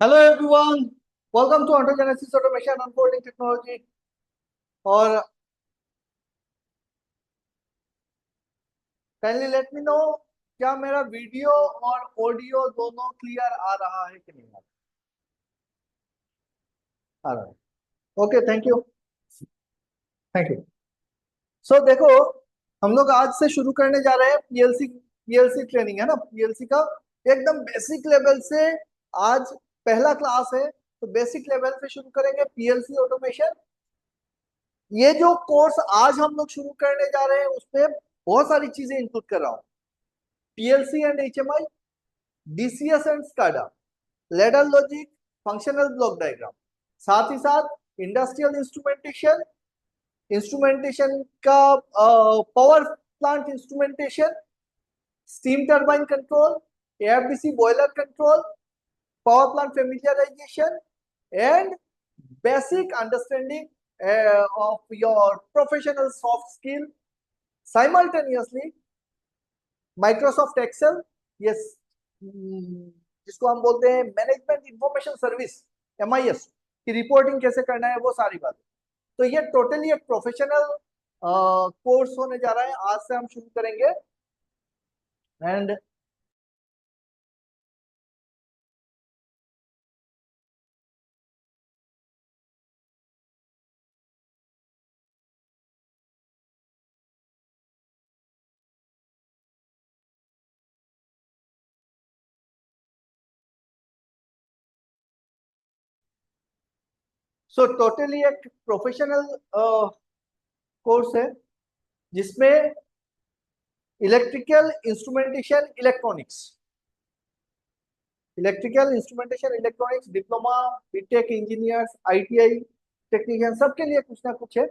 Hello everyone, welcome to autogenesis automation unfolding technology. और kindly let me know, क्या मेरा video और audio दोनों क्लियर आ रहा है कि नहीं आ रहा है? Okay, thank you. Thank you. So देखो, हम लोग आज से शुरू करने जा रहे हैं पीएलसी ट्रेनिंग, है ना, पीएलसी का एकदम बेसिक लेवल से। आज पहला क्लास है, तो बेसिक लेवल से शुरू करेंगे पीएलसी ऑटोमेशन। ये जो कोर्स आज हम लोग शुरू करने जा रहे हैं उसमें बहुत सारी चीजें इंक्लूड कर रहा हूँ। PLC and HMI, DCS and SCADA, ladder logic, functional block diagram, साथ ही साथ इंडस्ट्रियल इंस्ट्रूमेंटेशन, इंस्ट्रूमेंटेशन का power plant instrumentation, steam turbine control, AFDC boiler control, power plant familiarisation and basic understanding of your professional soft skill. Simultaneously Microsoft Excel, ये जिसको हम बोलते हैं management information service, MIS की रिपोर्टिंग कैसे करना है, वो सारी बातें। तो ये टोटली एक प्रोफेशनल कोर्स होने जा रहा है। आज से हम शुरू करेंगे एंड सो टोटली एक प्रोफेशनल कोर्स है जिसमें electrical instrumentation electronics, electrical instrumentation electronics diploma, BTech engineers, ITI technician, सबके लिए कुछ ना कुछ है।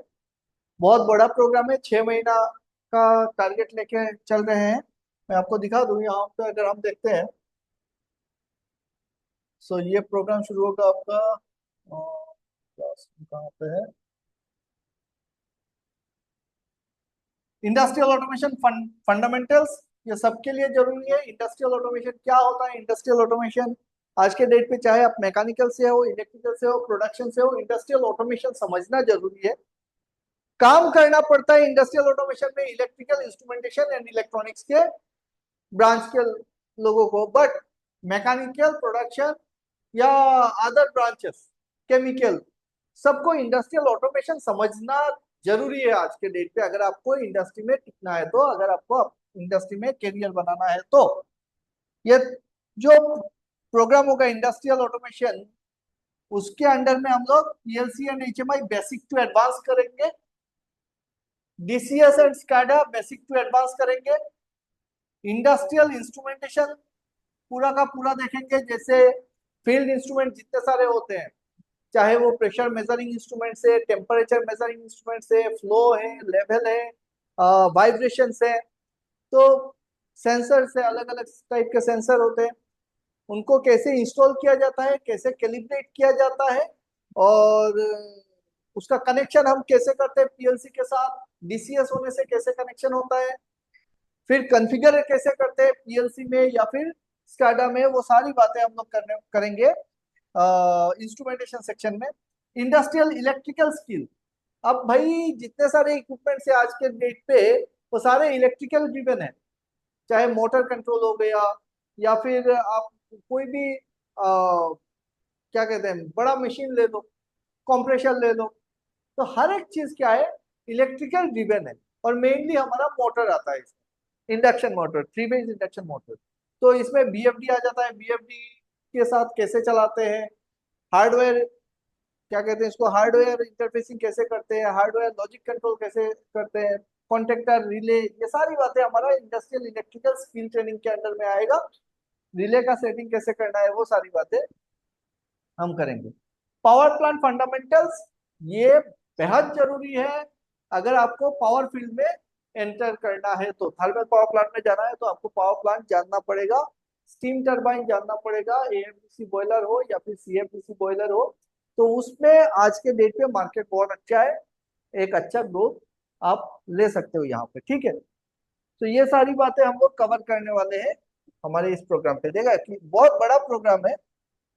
बहुत बड़ा प्रोग्राम है, 6 महीना का टारगेट लेके चल रहे हैं। मैं आपको दिखा दूं यहाँ पे, अगर हम देखते हैं। सो ये प्रोग्राम शुरू होगा आपका कहाँ पे है, इंडस्ट्रियल ऑटोमेशन फंडामेंटल्स। ये सबके लिए जरूरी है। इंडस्ट्रियल ऑटोमेशन क्या होता है? इंडस्ट्रियल ऑटोमेशन आज के डेट पे, चाहे आप मैकेनिकल से हो, इलेक्ट्रिकल से हो, प्रोडक्शन से हो, इंडस्ट्रियल ऑटोमेशन समझना जरूरी है। काम करना पड़ता है इंडस्ट्रियल ऑटोमेशन में इलेक्ट्रिकल इंस्ट्रूमेंटेशन एंड इलेक्ट्रॉनिक्स के ब्रांच के लोगों को, बट मैकेनिकल, प्रोडक्शन या अदर ब्रांचेस, केमिकल, सबको इंडस्ट्रियल ऑटोमेशन समझना जरूरी है आज के डेट पे, अगर आपको इंडस्ट्री में टिकना है तो, अगर आपको इंडस्ट्री में करियर बनाना है तो। ये जो प्रोग्राम होगा इंडस्ट्रियल ऑटोमेशन, उसके अंडर में हम लोग PLC and HMI basic to advance करेंगे, DCS and SCADA basic to advance करेंगे, इंडस्ट्रियल इंस्ट्रूमेंटेशन पूरा का पूरा देखेंगे। जैसे फील्ड इंस्ट्रूमेंट जितने सारे होते हैं, चाहे वो प्रेशर मेजरिंग इंस्ट्रूमेंट से, टेम्परेचर मेजरिंग इंस्ट्रूमेंट से, फ्लो है, लेवल है, वाइब्रेशन है, तो सेंसर से अलग अलग टाइप के सेंसर होते हैं, उनको कैसे इंस्टॉल किया जाता है, कैसे कैलिब्रेट किया जाता है, और उसका कनेक्शन हम कैसे करते हैं पीएलसी के साथ, डीसीएस होने से कैसे कनेक्शन होता है, फिर कॉन्फ़िगर कैसे करते हैं पीएलसी में या फिर स्काडा में, वो सारी बातें हम लोग करेंगे इंस्ट्रूमेंटेशन सेक्शन में। इंडस्ट्रियल इलेक्ट्रिकल स्किल, अब भाई जितने सारे इक्विपमेंट्स है आज के डेट पे, वो सारे इलेक्ट्रिकल ड्रिवन है। चाहे मोटर कंट्रोल हो गया, या फिर आप कोई भी क्या कहते हैं, बड़ा मशीन ले लो, कंप्रेशर ले लो, तो हर एक चीज क्या है, इलेक्ट्रिकल ड्रिवन है। और मेनली हमारा मोटर आता है इसमें, induction motor, 3 phase induction motor. तो इसमें बीएफडी आ जाता है, बीएफडी के साथ कैसे चलाते हैं, हार्डवेयर क्या कहते हैं इसको, हार्डवेयर इंटरफेसिंग कैसे करते हैं, हार्डवेयर लॉजिक कंट्रोल कैसे करते हैं, कॉन्टेक्टर, रिले, ये सारी बातें हमारा इंडस्ट्रियल इलेक्ट्रिकल स्किल ट्रेनिंग के अंडर में आएगा। रिले का सेटिंग कैसे करना है, वो सारी बातें हम करेंगे। पावर प्लांट फंडामेंटल्स, ये बेहद जरूरी है अगर आपको पावर फील्ड में एंटर करना है तो। थर्मल पावर प्लांट में जाना है तो आपको पावर प्लांट जानना पड़ेगा, स्टीम टरबाइन जानना पड़ेगा, एएफडीसी बॉयलर हो या फिर सीएफडीसी बॉयलर हो। तो उसमें आज के डेट पे मार्केट बहुत अच्छा है, एक अच्छा ग्रोथ आप ले सकते हो यहाँ पे, ठीक है। तो ये सारी बातें हम लोग कवर करने वाले हैं हमारे इस प्रोग्राम पे। देखा कि बहुत बड़ा प्रोग्राम है,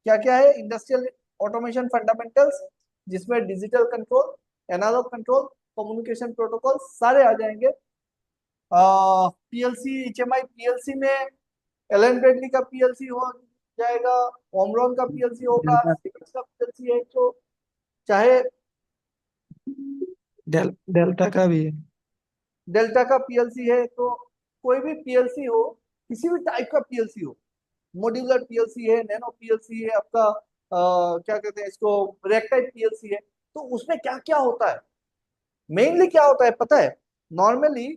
क्या क्या है? इंडस्ट्रियल ऑटोमेशन फंडामेंटल्स, जिसमें digital control, analog control, communication protocol सारे आ जाएंगे। पीएलसी, एचएमआई पीएलसी में एलन ब्रेडली का पीएलसी हो जाएगा, ओमरॉन का पीएलसी होगा, डेल्टा सिमंस का पीएलसी है, तो चाहे डेल्टा का भी है। डेल्टा का पीएलसी है, तो कोई भी पीएलसी हो, किसी भी टाइप का पीएलसी हो, मॉड्यूलर पीएलसी है, नैनो पीएलसी है आपका, क्या कहते हैं इसको, रैक टाइप पीएलसी है, तो उसमें क्या क्या होता है? मेनली क्या होता है पता है? नॉर्मली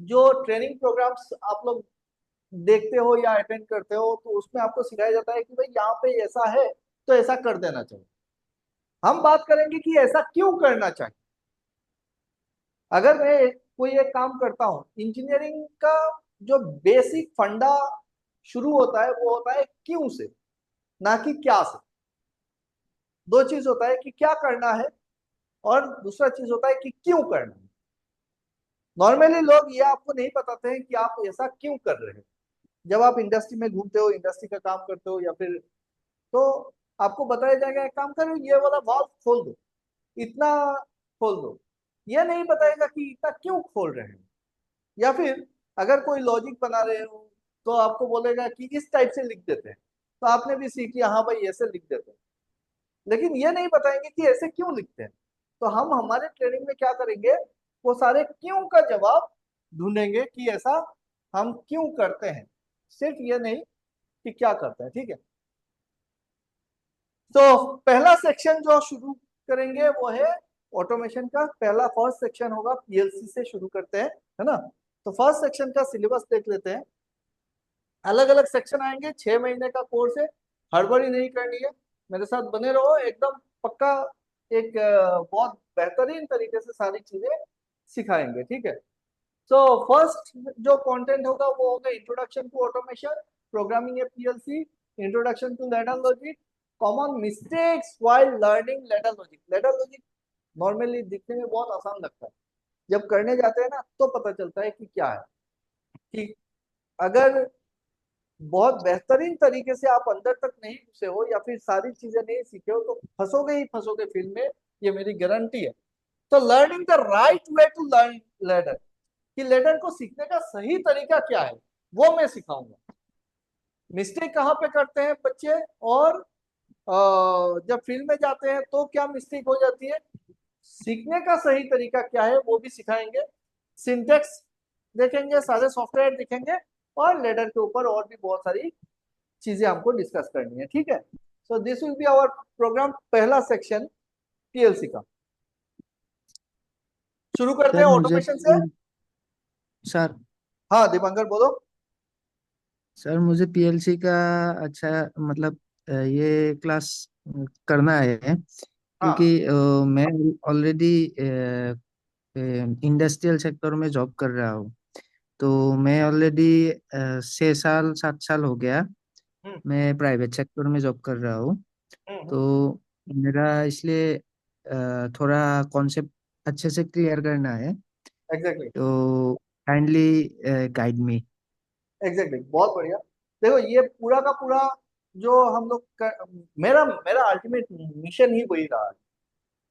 जो ट्रेनिंग प्रोग्राम्स आप लोग देखते हो या अटेंड करते हो, तो उसमें आपको सिखाया जाता है कि भाई यहाँ पे ऐसा है तो ऐसा कर देना चाहिए। हम बात करेंगे कि ऐसा क्यों करना चाहिए। अगर मैं कोई एक काम करता हूँ, इंजीनियरिंग का जो बेसिक फंडा शुरू होता है वो होता है क्यों से, ना कि क्या से। दो चीज होता है कि क्या करना है, और दूसरा चीज होता है कि क्यों करना है। नॉर्मली लोग ये आपको नहीं बताते हैं कि आप ऐसा क्यों कर रहे हैं। जब आप इंडस्ट्री में घूमते हो, इंडस्ट्री का काम करते हो, या फिर तो आपको बताया जाएगा एक काम करो, ये वाला वाल्व खोल दो, इतना खोल दो। ये नहीं बताएगा कि इतना क्यों खोल रहे हैं। या फिर अगर कोई लॉजिक बना रहे हो, तो आपको बोलेगा कि इस टाइप से लिख देते हैं, तो आपने भी सीख लिया हाँ भाई ऐसे लिख देते हैं, लेकिन ये नहीं बताएंगे कि ऐसे क्यों लिखते हैं। तो हम हमारे ट्रेनिंग में क्या करेंगे, वो सारे क्यों का जवाब ढूंढेंगे कि ऐसा हम क्यों करते हैं, सिर्फ ये नहीं कि क्या करते हैं। ठीक है, तो पहला सेक्शन जो शुरू करेंगे वो है ऑटोमेशन का। पहला फर्स्ट सेक्शन होगा, पीएलसी से शुरू करते हैं, है ना। तो फर्स्ट सेक्शन का सिलेबस देख लेते हैं। अलग अलग सेक्शन आएंगे, 6 महीने का कोर्स है, हड़बड़ी नहीं करनी है, मेरे साथ बने रहो एकदम पक्का। एक बहुत बेहतरीन तरीके से सारी चीजें सिखाएंगे, ठीक है। सो फर्स्ट जो कंटेंट होगा वो होगा introduction to automation, programming a PLC, introduction to ladder logic, common mistakes while learning ladder logic. Ladder logic normally दिखने में बहुत आसान लगता है, जब करने जाते हैं ना तो पता चलता है कि क्या है। कि अगर बहुत बेहतरीन तरीके से आप अंदर तक नहीं घुसे हो, या फिर सारी चीजें नहीं सीखे हो, तो फंसोगे ही फंसोगे फील्ड में, ये मेरी गारंटी है। तो learning the right way to learn ladder, कि लेडर को सीखने का सही तरीका क्या है, वो मैं सिखाऊंगा। मिस्टेक कहाँ पे करते हैं बच्चे, और जब फील्ड में जाते हैं तो क्या मिस्टेक हो जाती है, सीखने का सही तरीका क्या है वो भी सिखाएंगे। सिंटेक्स देखेंगे, सारे सॉफ्टवेयर देखेंगे, और लेडर के ऊपर और भी बहुत सारी चीजें हमको डिस्कस करनी है, ठीक है। So this will be our program, पहला सेक्शन पीएलसी का। शुरू करते हैं सर मुझे ऑटोमेशन से। सर हाँ दीपांकर बोलो। सर मुझे पीएलसी का अच्छा मतलब ये क्लास करना है, हाँ क्योंकि मैं ऑलरेडी इंडस्ट्रियल सेक्टर में जॉब कर रहा हूँ। तो मैं ऑलरेडी 6 साल 7 साल हो गया हम्म मैं प्राइवेट सेक्टर में जॉब कर रहा हूँ। हम्म। तो मेरा इसलिए थोड़ा कॉन्सेप्ट अच्छे से क्लियर करना है। एग्जैक्टली तो काइंडली गाइड मी। एग्जैक्टली, बहुत बढ़िया। देखो ये पूरा का पूरा जो हम लोग मेरा मेरा अल्टीमेट मिशन ही वही रहा है।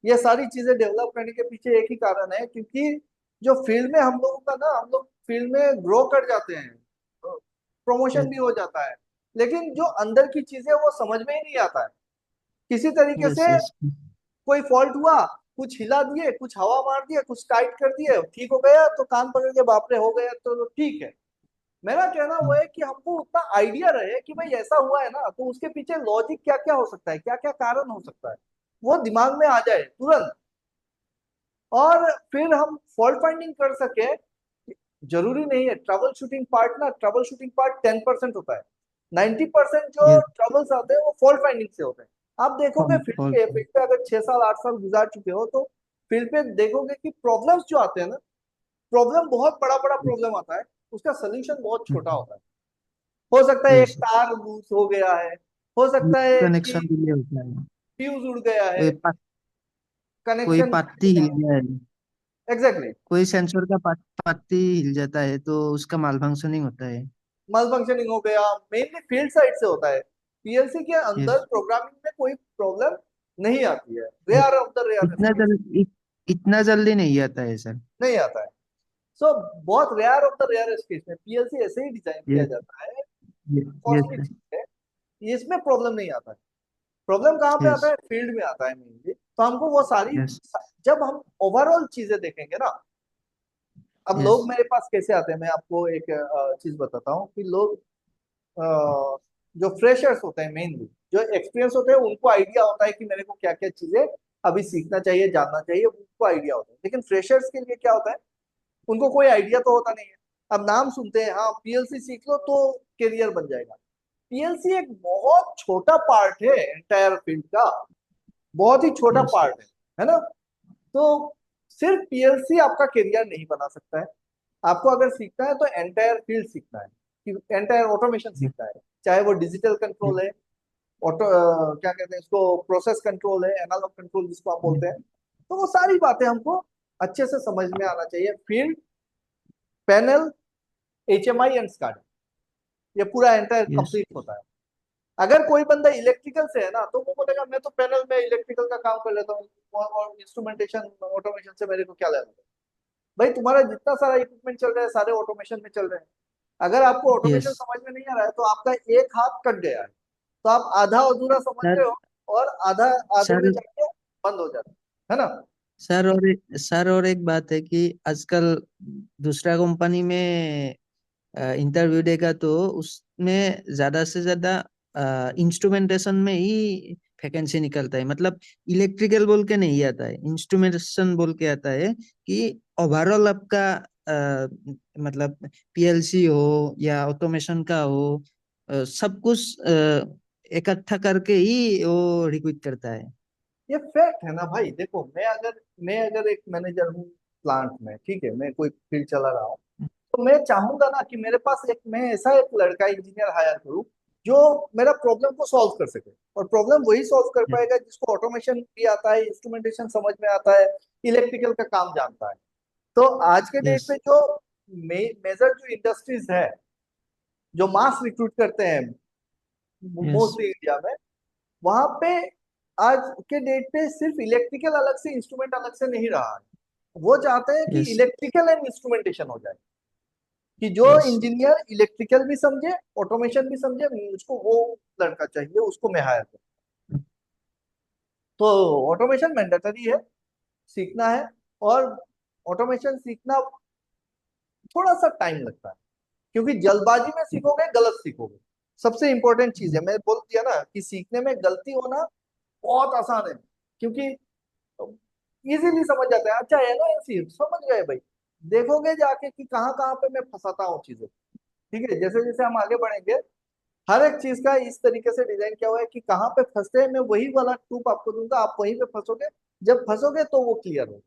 ये सारी चीजें डेवलप करने के पीछे एक ही कारण है, क्योंकि जो फील्ड में हम लोगों का ना, हम लोग फील्ड में ग्रो कर जाते हैं, प्रमोशन यस, भी हो जाता है, लेकिन जो अंदर की चीजें वो समझ में ही नहीं आता है। किसी तरीके यस, से यस। कोई फॉल्ट हुआ, कुछ हिला दिए, कुछ हवा मार दिया, कुछ टाइट कर दिए, ठीक हो गया, तो कान पकड़ के बाप रे हो गया तो ठीक है। मेरा कहना वो है कि हमको उतना आइडिया रहे कि भाई ऐसा हुआ है ना, तो उसके पीछे लॉजिक क्या क्या हो सकता है, क्या क्या कारण हो सकता है, वो दिमाग में आ जाए तुरंत, और फिर हम फॉल्ट फाइंडिंग कर सके। जरूरी नहीं है ट्रबल शूटिंग पार्ट ना, ट्रबल शूटिंग पार्ट 10% होता है, 90% जो यस। ट्रबल्स आते हैं वो फॉल्ट फाइंडिंग से होते हैं। आप देखोगे फॉल्ट। फील्ड पे अगर 6 साल 8 साल गुजार चुके हो, तो फील्ड पे देखोगे कि प्रॉब्लम्स जो आते हैं ना, प्रॉब्लम बहुत बड़ा बड़ा प्रॉब्लम आता है, उसका सोल्यूशन बहुत छोटा होता है। हो सकता है एक यस। तार लूज हो गया है, हो सकता है कि कनेक्शन डिले होता है। फ्यूज उड़ गया है, कोई कोई कनेक्शन पत्ती हिल गया है। एग्जैक्टली। कोई सेंसर का पत्ती हिल जाता है तो उसका माल फंक्शनिंग होता है। मल फंक्शनिंग हो गया, मेनली फील्ड साइड से होता है, पीएलसी के अंदर यस। प्रोग्रामिंग में कोई प्रॉब्लम नहीं आती है, रेयर ऑफ द रेयर इतना केस जल्दी इतना जल्दी नहीं आता है सर। नहीं आता है। सो बहुत rare of the rare case में पीएलसी ऐसे ही डिजाइन किया यस। जाता है, यस कॉस्टली सर। चीज है, इसमें प्रॉब्लम नहीं आता है। प्रॉब्लम कहाँ पे आता यस। है, फील्ड में आता है मेनली। तो हमको वो सारी, यस। जब हम ओवरऑल चीजें देखेंगे ना, अब यस। लोग मेरे पास कैसे आते हैं, मैं आपको एक चीज बताता हूँ कि लोग जो फ्रेशर्स होते हैं मेनली, जो एक्सपीरियंस होते हैं, उनको आइडिया होता है कि मेरे को क्या क्या चीजें अभी सीखना चाहिए, जानना चाहिए, उनको आइडिया होता है। लेकिन फ्रेशर्स के लिए क्या होता है, उनको कोई आइडिया तो होता नहीं है। अब नाम सुनते हैं, हाँ पीएलसी सीख लो तो करियर बन जाएगा। पीएलसी एक बहुत छोटा पार्ट है एंटायर फील्ड का, बहुत ही छोटा यस। पार्ट है ना। तो सिर्फ पीएलसी आपका करियर नहीं बना सकता है। आपको अगर सीखना है तो एंटायर फील्ड सीखना है, कि एंटायर ऑटोमेशन सीखना है। चाहे वो डिजिटल कंट्रोल है, ऑटो क्या कहते हैं इसको, प्रोसेस कंट्रोल है, एनालॉग कंट्रोल जिसको आप बोलते हैं। तो वो सारी बातें हमको अच्छे से समझ में आना चाहिए। Field, panel, HMI and SCADA, ये पूरा एंटायर यस। कंप्लीट होता है। अगर कोई बंदा इलेक्ट्रिकल से है ना, तो वो बोलेगा मैं तो पैनल में इलेक्ट्रिकल का काम कर लेता हूँ, और इंस्ट्रूमेंटेशन ऑटोमेशन से मेरे को क्या लेना है। भाई तुम्हारा जितना सारा इक्विपमेंट चल रहा है सारे ऑटोमेशन में चल रहे हैं। अगर आपको ऑटोमेशन यस समझ में नहीं आ रहा है तो आपका एक हाथ कट गया है, तो आप आधा अधूरा समझ सर। रहे हो, और आधा आधे में सर। जाके बंद हो जाता है ना। सर और एक बात है कि आजकल दूसरा कंपनी में इंटरव्यू देगा तो उसमें ज्यादा से ज्यादा इंस्ट्रूमेंटेशन में ही वैकेंसी निकलता है। मतलब इलेक्ट्रिकल बोल के नहीं आता है, इंस्ट्रूमेंटेशन बोल के आता है कि ओवरऑल आपका मतलब पीएलसी हो या ऑटोमेशन का हो, सब कुछ इकट्ठा करके ही वो रिक्रूट करता है। ये फैक्ट है ना भाई। देखो मैं अगर एक मैनेजर हूँ प्लांट में, ठीक है, मैं कोई फील्ड चला रहा हूँ, तो मैं चाहूंगा ना कि मेरे पास एक, मैं ऐसा एक लड़का इंजीनियर हायर करूँ जो मेरा प्रॉब्लम को सॉल्व कर सके। और प्रॉब्लम वही सॉल्व कर यस। पाएगा जिसको ऑटोमेशन भी आता है, इंस्ट्रूमेंटेशन समझ में आता है, इलेक्ट्रिकल का काम जानता है। तो आज के डेट यस। में जो मेजर जो इंडस्ट्रीज है, जो मास रिक्रूट करते हैं यस। मोस्टली इंडिया में, वहां पे आज के डेट पे सिर्फ इलेक्ट्रिकल अलग से, इंस्ट्रूमेंट अलग से नहीं रहा है। वो चाहते हैं कि यस। इलेक्ट्रिकल एंड इंस्ट्रूमेंटेशन हो जाए, कि जो यस। इंजीनियर इलेक्ट्रिकल भी समझे, ऑटोमेशन भी समझे, मुझको वो लड़का चाहिए, उसको मैं हायर करूं। तो ऑटोमेशन मैंडेटरी है, सीखना है। और ऑटोमेशन सीखना थोड़ा सा टाइम लगता है, क्योंकि जल्दबाजी में सीखोगे गलत सीखोगे। सबसे इंपॉर्टेंट चीज है, मैं बोल दिया ना कि सीखने में गलती होना बहुत आसान है, क्योंकि इजीली समझ जाता है। अच्छा है ना, ऐसी समझ गए भाई। देखोगे जाके कि कहाँ कहाँ पे मैं फंसाता हूँ चीजें। ठीक है, जैसे जैसे हम आगे बढ़ेंगे, हर एक चीज का इस तरीके से डिजाइन किया हुआ है कि कहाँ पे फंसते हैं, मैं वही वाला टूप आपको दूंगा, आप वहीं पे फंसोगे। जब फंसोगे तो वो क्लियर हो।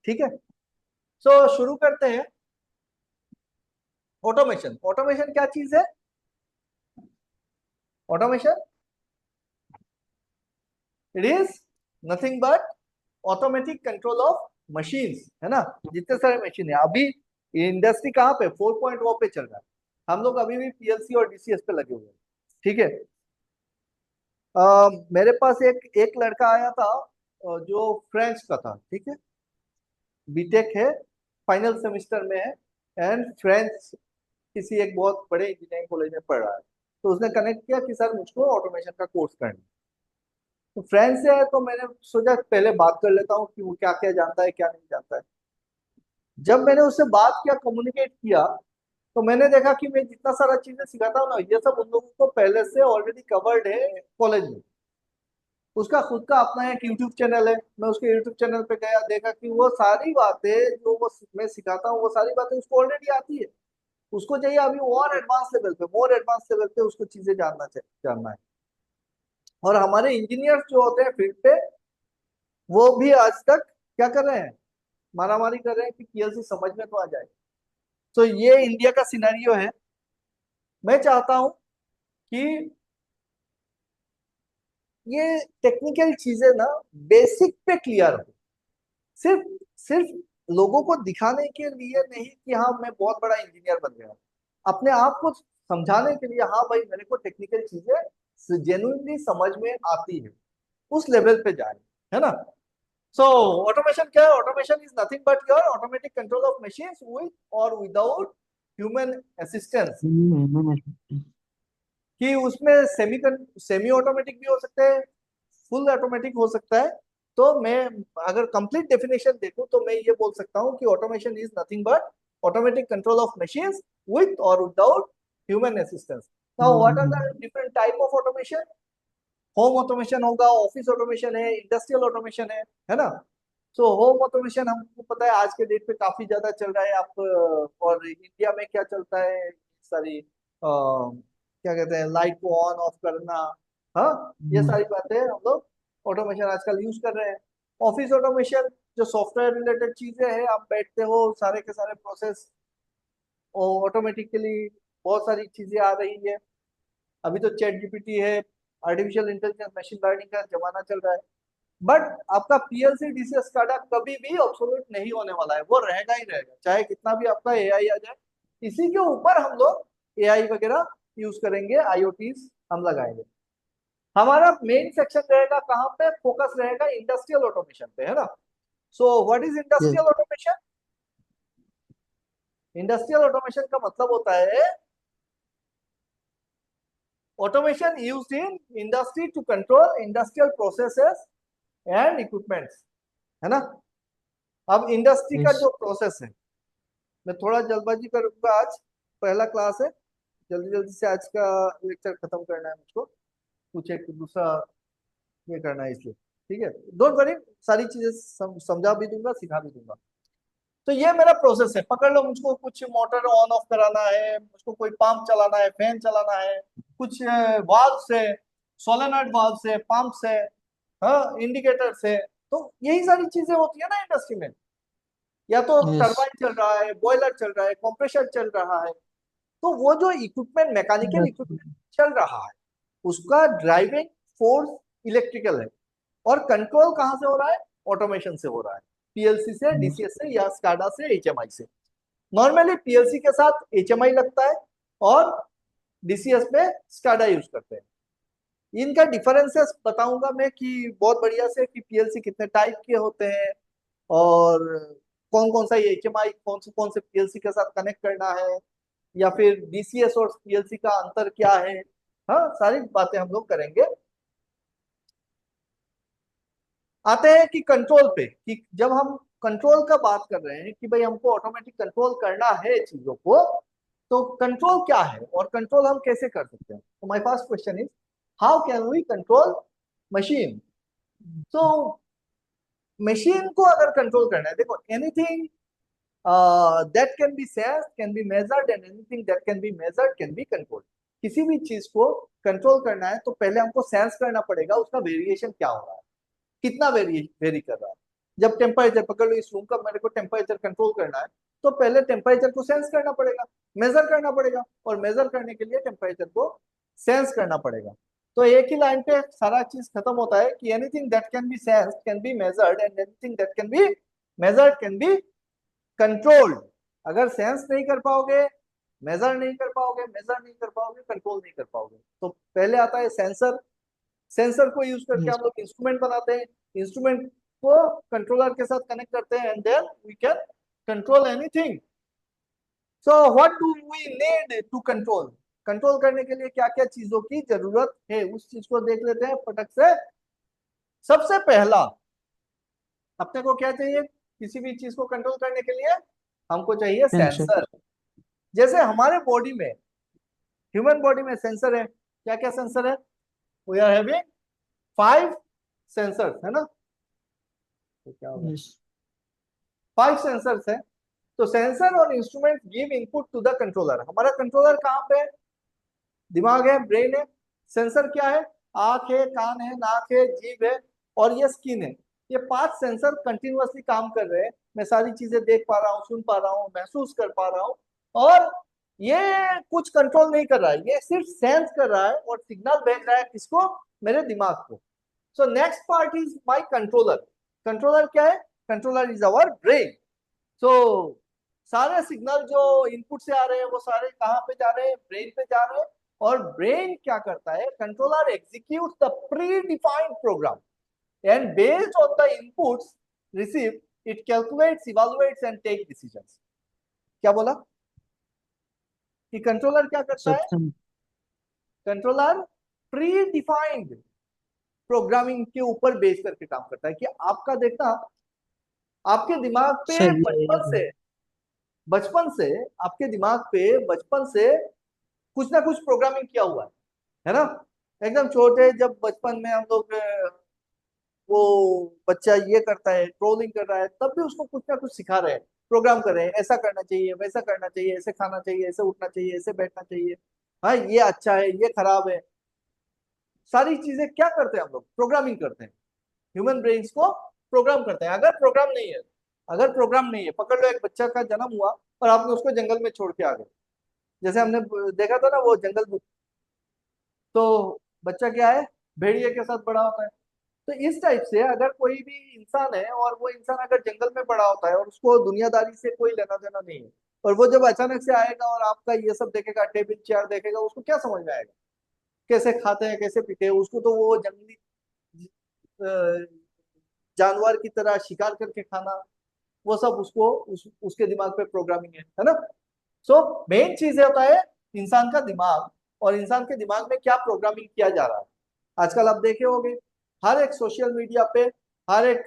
ठीक है, सो शुरू करते हैं। ऑटोमेशन, ऑटोमेशन क्या चीज है? Automation, it is nothing but automatic control of machines, है ना। जितने सारे मशीन है अभी, इंडस्ट्री कहाँ पे 4.0 पे चल रहा है, हम लोग अभी भी पीएलसी और डीसीएस पे लगे हुए हैं। ठीक है, मेरे पास एक एक लड़का आया था, जो फ्रेंच का था, ठीक है, बीटेक है, फाइनल सेमेस्टर में है, एंड फ्रेंच किसी एक बहुत बड़े इंजीनियरिंग कॉलेज में पढ़ रहा है। तो उसने कनेक्ट किया कि सर मुझको ऑटोमेशन का कोर्स करना है। तो फ्रेंच से है तो मैंने सोचा पहले बात कर लेता हूँ कि वो क्या क्या जानता है क्या नहीं जानता है। जब मैंने उससे बात किया, कम्युनिकेट किया, तो मैंने देखा कि मैं जितना सारा चीजें सिखाता हूँ ना, ये सब उन लोगों को पहले से ऑलरेडी कवर्ड है कॉलेज में। उसका खुद का अपना एक यूट्यूब चैनल है, मैं उसके यूट्यूब चैनल पे गया, देखा कि वो सारी बातें जो वो मैं सिखाता हूँ, वो सारी बातें उसको ऑलरेडी आती है। उसको चाहिए अभी और एडवांस लेवल पे, मोर एडवांस लेवल पे उसको चीजें जानना है। और हमारे इंजीनियर्स जो होते हैं फील्ड पे, वो भी आज तक क्या कर रहे हैं, मारामारी कर रहे हैं कि पीएलसी समझ में तो आ जाए। तो ये इंडिया का सिनेरियो है। मैं चाहता हूं कि ये टेक्निकल चीजें ना बेसिक पे क्लियर हो। सिर्फ सिर्फ लोगों को दिखाने के लिए नहीं कि हाँ मैं बहुत बड़ा इंजीनियर बन गया हूं, अपने आप को समझाने के लिए, हाँ भाई मेरे को टेक्निकल चीजें जेन्युइनली समझ में आती है, उस लेवल पे जाए, है ना। सो ऑटोमेशन क्या है? Automation is nothing but your automatic control of machines with और विदाउट ह्यूमन असिस्टेंस। कि उसमें सेमी ऑटोमेटिक भी हो सकता है, फुल ऑटोमेटिक हो सकता है। तो मैं अगर कंप्लीट डेफिनेशन देखूं तो मैं ये बोल सकता हूं कि automation is nothing but automatic control of machines with और without human assistance. Now what are the different type of automation? Home automation होगा, ऑफिस ऑटोमेशन है, इंडस्ट्रियल ऑटोमेशन है ना। सो होम ऑटोमेशन हमको पता है आज के डेट पे काफी ज्यादा चल रहा है। आप और इंडिया में क्या चलता है, सारी क्या कहते हैं, लाइट को ऑन ऑफ करना, हाँ, ये सारी बातें हम लोग ऑटोमेशन आजकल यूज कर रहे हैं। ऑफिस ऑटोमेशन जो सॉफ्टवेयर रिलेटेड चीजें हैं, आप बैठते हो सारे के सारे प्रोसेस ऑटोमेटिकली, बहुत सारी चीजें आ रही है। अभी तो चैट जीपीटी है, आर्टिफिशियल इंटेलिजेंस, मशीन लर्निंग का जमाना चल रहा है। बट आपका पीएलसी डीसीएस स्काडा कभी भी ऑब्सोल्यूट नहीं होने वाला है, वो रहेगा ही रहेगा, चाहे कितना भी आपका एआई आ जाए। इसी के ऊपर हम लोग एआई वगैरह यूज करेंगे, आईओटीज हम लगाएंगे। हमारा मेन सेक्शन रहेगा कहाँ पे? फोकस रहेगा इंडस्ट्रियल ऑटोमेशन पे, है ना। So what is Yes. Industrial automation? Industrial automation का मतलब होता है automation used in industry to control industrial processes and equipments, है ना। अब इंडस्ट्री का Yes. जो प्रोसेस है, मैं थोड़ा जल्दबाजी करूंगा, आज पहला क्लास है, जल्दी जल्दी से आज का लेक्चर खत्म करना है मुझको, कुछ एक दूसरा ये करना है इसलिए, ठीक है। डोंट वरी, सारी चीजें समझा भी दूंगा, सिखा भी दूंगा। तो ये मेरा प्रोसेस है, पकड़ लो, मुझको कुछ मोटर ऑन ऑफ कराना है, मुझको कोई पंप चलाना है, फैन चलाना है, कुछ वाल्व से, सोलेनॉइड वाल्व से, पंप से, हाँ, इंडिकेटर से। तो यही सारी चीजें होती है ना इंडस्ट्री में। या तो Yes. टरबाइन चल रहा है, बॉयलर चल रहा है, कंप्रेसर चल रहा है। तो वो जो इक्विपमेंट, मैकेनिकल That's इक्विपमेंट चल रहा है, उसका ड्राइविंग फोर्स इलेक्ट्रिकल है। और कंट्रोल कहाँ से हो रहा है? ऑटोमेशन से हो रहा है, पीएलसी से, yes. डीसीएस से, या स्काडा से, एचएमआई से। नॉर्मली पीएलसी के साथ एचएमआई लगता है, और डीसीएस पे स्काडा यूज करते हैं। इनका डिफरेंसेस बताऊंगा मैं कि बहुत बढ़िया से, कि पीएलसी कितने टाइप के होते हैं, और कौन कौन सा ये एचएमआई कौन से पीएलसी के साथ कनेक्ट करना है, या फिर डीसीएस और पीएलसी का अंतर क्या है। हाँ, सारी बातें हम लोग करेंगे। आते हैं कि कंट्रोल पे, कि जब हम कंट्रोल का बात कर रहे हैं कि भाई हमको ऑटोमेटिक कंट्रोल करना है चीजों को, तो कंट्रोल क्या है और कंट्रोल हम कैसे कर सकते हैं। तो my first question is, how can we control machine? तो मशीन को अगर कंट्रोल करना है, देखो, anything that can be sensed can be measured, and anything that can be measured can be controlled. किसी भी चीज को कंट्रोल करना है तो पहले हमको सेंस करना पड़ेगा, उसका वेरिएशन क्या हो रहा है, कितना वेरी कर रहा है। जब टेम्परेचर, पकड़ लो इस रूम का, मेरे को टेम्परेचर कंट्रोल करना है, तो पहले टेम्परेचर को सेंस करना पड़ेगा, मेजर करना पड़ेगा, और मेजर करने के लिए टेम्परेचर को सेंस करना पड़ेगा। तो एक ही लाइन पे सारा चीज खत्म होता है कि anything that can be sensed can be measured, and anything that can be measured can be controlled. अगर सेंस नहीं कर पाओगे, मेजर नहीं कर पाओगे, मेजर नहीं कर पाओगे, कंट्रोल नहीं कर पाओगे। तो पहले आता है सेंसर। सेंसर को यूज करके Yes. हम लोग इंस्ट्रूमेंट बनाते हैं, इंस्ट्रूमेंट को कंट्रोलर के साथ कनेक्ट करते हैं, and then we can control anything. So what do we need to control? Control करने के लिए क्या क्या चीजों की जरूरत है, उस चीज को देख लेते हैं फटक से। सबसे पहला, अपने को क्या चाहिए किसी भी चीज को कंट्रोल करने के लिए? हमको चाहिए Sensor. सेंसर। जैसे हमारे बॉडी में, ह्यूमन बॉडी में सेंसर है, क्या क्या सेंसर है? वी आर हैविंग 5 सेंसर्स, है ना। तो क्या होगा, Yes. 5 सेंसर्स है। तो सेंसर और instrument give input to the controller. हमारा कंट्रोलर कहाँ पे है? दिमाग है, ब्रेन है। सेंसर क्या है? आंख है, कान है, नाक है, जीभ है, और ये स्किन है। ये 5 सेंसर कंटिन्यूअसली काम कर रहे हैं। मैं सारी चीजें देख पा रहा हूँ, सुन पा रहा हूँ, महसूस कर पा रहा हूँ, और ये कुछ कंट्रोल नहीं कर रहा है, ये सिर्फ सेंस कर रहा है और सिग्नल भेज रहा है किसको? मेरे दिमाग को। So next part is my controller. Controller क्या है? Controller is our brain. So सारे सिग्नल जो इनपुट से आ रहे हैं वो सारे कहाँ पे जा रहे हैं? ब्रेन पे जा रहे हैं। और ब्रेन क्या करता है, controller execute the predefined program and based on the inputs receive it calculates, evaluates and take decisions. क्या बोला कि कंट्रोलर क्या करता सब है, सम, कंट्रोलर प्री डिफाइंड प्रोग्रामिंग के ऊपर बेस करके काम करता है। कि आपका देखना, आपके दिमाग पे सर बचपन से आपके दिमाग पे बचपन से कुछ ना कुछ प्रोग्रामिंग किया हुआ है ना। एकदम छोटे जब बचपन में हम लोग वो बच्चा ये करता है, ट्रोलिंग कर रहा है, तब भी उसको कुछ ना कुछ सिखा रहे हैं, प्रोग्राम कर रहे हैं, ऐसा करना चाहिए, वैसा करना चाहिए, ऐसे खाना चाहिए, ऐसे उठना चाहिए, ऐसे बैठना चाहिए, हाँ ये अच्छा है, ये खराब है। सारी चीजें क्या करते हैं हम लोग, प्रोग्रामिंग करते हैं, ह्यूमन ब्रेन्स को प्रोग्राम करते हैं। अगर प्रोग्राम नहीं है, पकड़ लो एक बच्चा का जन्म हुआ और आपने उसको जंगल में छोड़ के आ गए, जैसे हमने देखा था ना वो जंगल बुक, तो बच्चा क्या है, भेड़िए के साथ बड़ा होता है। तो इस टाइप से अगर कोई भी इंसान है और वो इंसान अगर जंगल में बड़ा होता है और उसको दुनियादारी से कोई लेना देना नहीं है, और वो जब अचानक से आएगा और आपका ये सब देखेगा, टेबल चेयर देखेगा, उसको क्या समझ में आएगा, कैसे खाते हैं, कैसे पीते हैं, उसको तो वो जंगली अ, जानवर की तरह शिकार करके खाना, वो सब उसके दिमाग पे प्रोग्रामिंग है ना। सो मेन चीज होता है इंसान का दिमाग, और इंसान के दिमाग में क्या प्रोग्रामिंग किया जा रहा है। आजकल आप देखे होंगे हर एक सोशल मीडिया पे, हर एक